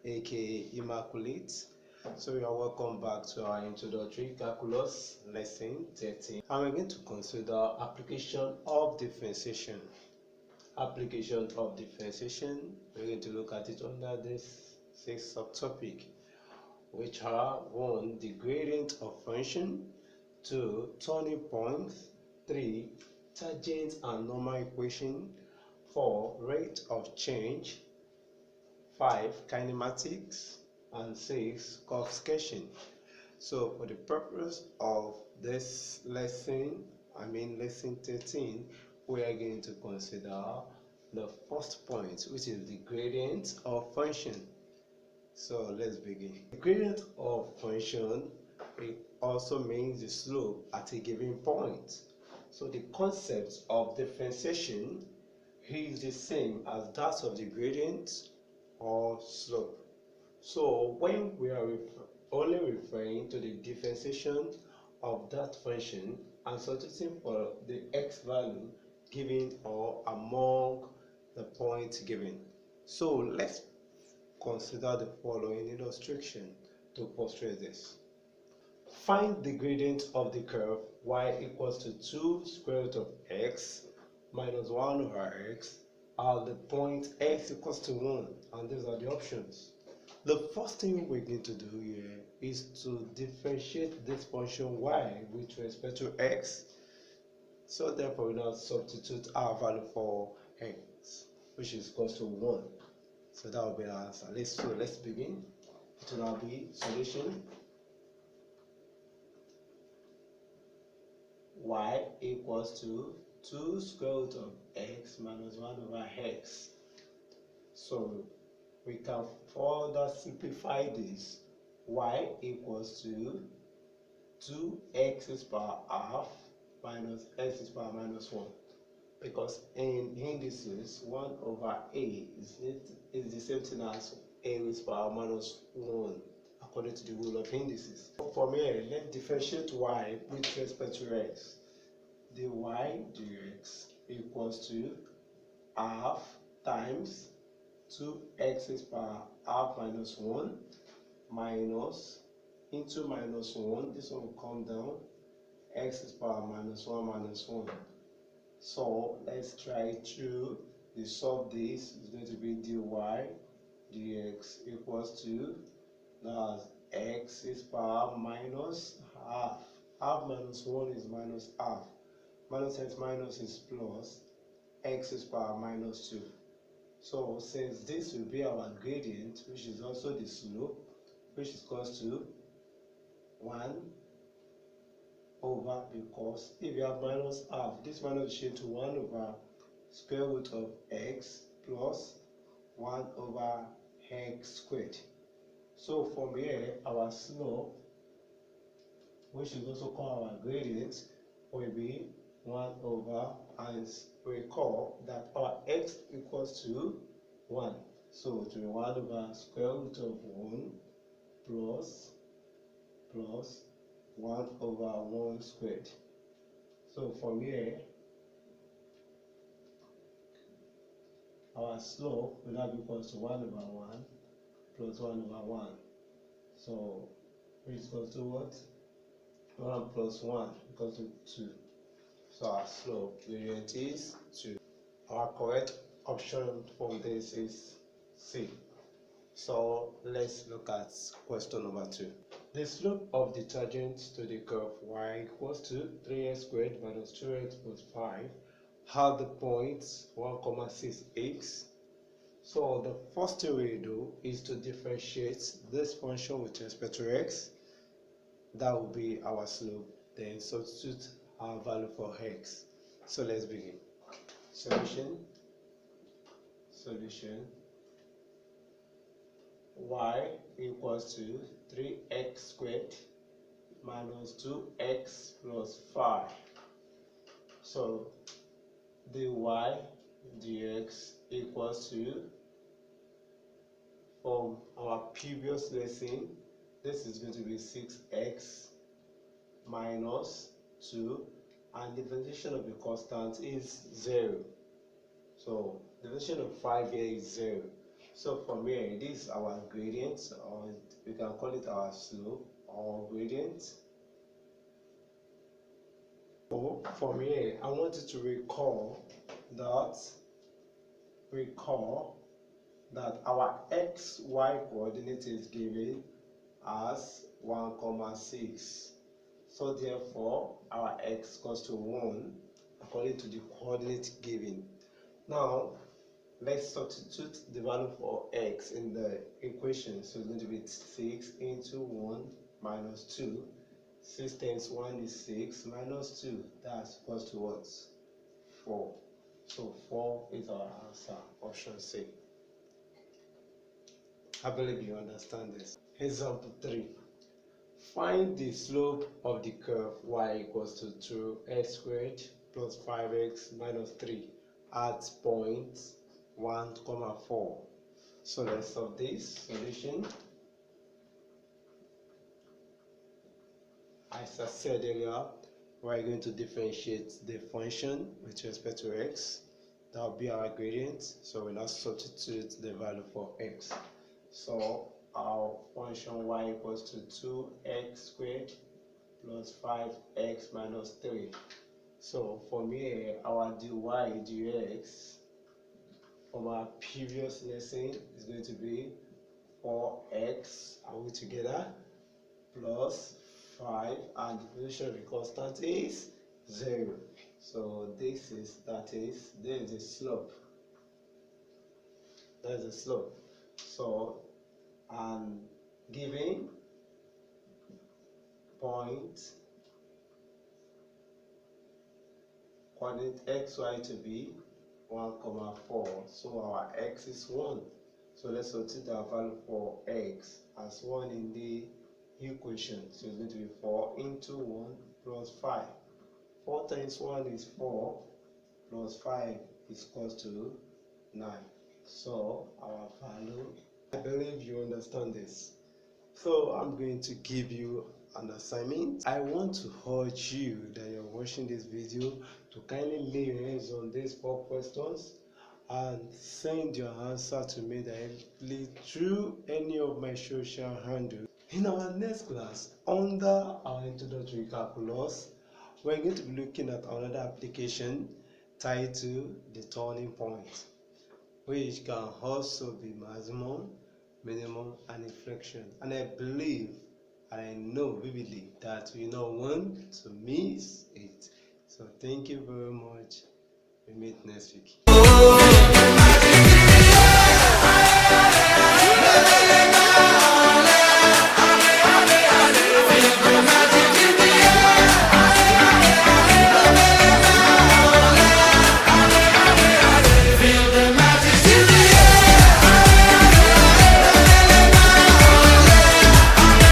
aka Immaculate. So you are welcome back to our introductory calculus lesson 13, and we're going to consider application of differentiation. Application of differentiation, we're going to look at it under this 6 subtopic, which are 1. The gradient of function, 2. Turning points, 3. Tangent and normal equation, 4. Rate of change, 5. Kinematics, and 6. Curve sketching. So for the purpose of this lesson, lesson 13, we are going to consider the first point, which is the gradient of function. So let's begin. The gradient of function, it also means the slope at a given point. So the concept of differentiation is the same as that of the gradient or slope. So when we are only referring to the differentiation of that function and substituting for the x value given or among the points given. So let's consider the following illustration to portray this. Find the gradient of the curve y equals to 2 square root of x minus 1 over x at the point x equals to 1, and these are the options. The first thing we're going to do here is to differentiate this function y with respect to x. So therefore we now substitute our value for x, which is equals to 1. So that will be our answer. Let's begin. It will now be solution y equals to 2 square root of x minus 1 over x. So we can further simplify this. Y equals to 2x power half minus x power minus 1, because in indices 1 over a is the same thing as a raised power minus 1 according to the rule of indices. From here, let's differentiate y with respect to x. The y dx equals to half times 2x power half minus 1 minus into minus 1. This one will come down, x power minus 1 minus 1. So let's try to solve this. It's going to be dy dx equals to, that's x power minus half. Half minus 1 is minus half. Minus x minus is plus, x power minus 2. So since this will be our gradient, which is also the slope, which is equals to 1 over, because if you have minus half, this minus will change to 1 over square root of x plus 1 over x squared. So from here, our slope, which is also called our gradient, will be 1 over, and recall that our x equals to 1. So it will be 1 over square root of 1 plus 1 over 1 squared. So from here, our slope will now be equals to 1 over 1 plus 1 over 1. So which is equals to what? 1 plus 1 equals to 2. So our slope gradient is 2. Our correct option from this is C. So let's look at question number 2. The slope of the tangent to the curve y equals to 3x squared minus 2x plus 5 at the points 1, 6, x. So the first thing we do is to differentiate this function with respect to x. That will be our slope. Then substitute our value for x. So let's begin. Solution y equals to 3x squared minus 2x plus 5. So dy dx equals to, from our previous lesson, this is going to be 6x minus 2, and the differentiation of the constant is 0. So the differentiation of 5 here is 0. So from here, this is our gradient, or we can call it our slope or gradient. So from here, I want you to recall that our xy coordinate is given as 1,6. So therefore, our x equals to 1 according to the coordinate given. Now, let's substitute the value for x in the equation. So it's going to be 6 into 1 minus 2. 6 times 1 is 6 minus 2. That's equals to what? 4. So 4 is our answer, option C. I believe you understand this. Example 3. Find the slope of the curve y equals to 2x squared plus 5x minus 3 at point 1, 4. So let's solve this solution. As I said earlier, we're going to differentiate the function with respect to x. That will be our gradient. So we now substitute the value for x. So our function y equals to 2x squared plus 5x minus 3. So from here, our dy dx from our previous lesson is going to be 4x, are we together, plus 5, and the position of the constant is 0. So this is the slope. That's the slope. So, and given point coordinate xy to be 1, 4. So our x is 1. So let's substitute our value for x as 1 in the equation. So it's going to be 4 into 1 plus 5. 4 times 1 is 4 plus 5 is equals to 9. So our value, I believe you understand this. So I'm going to give you an assignment. I want to urge you that you're watching this video to kindly lay your hands on these 4 questions and send your answer to me directly through any of my social handles. In our next class, under our introductory calculus, we're going to be looking at another application titled the turning point, which can also be maximum, minimum, and inflection. And I believe and I know vividly that we don't want to miss it. So thank you very much. We meet next week.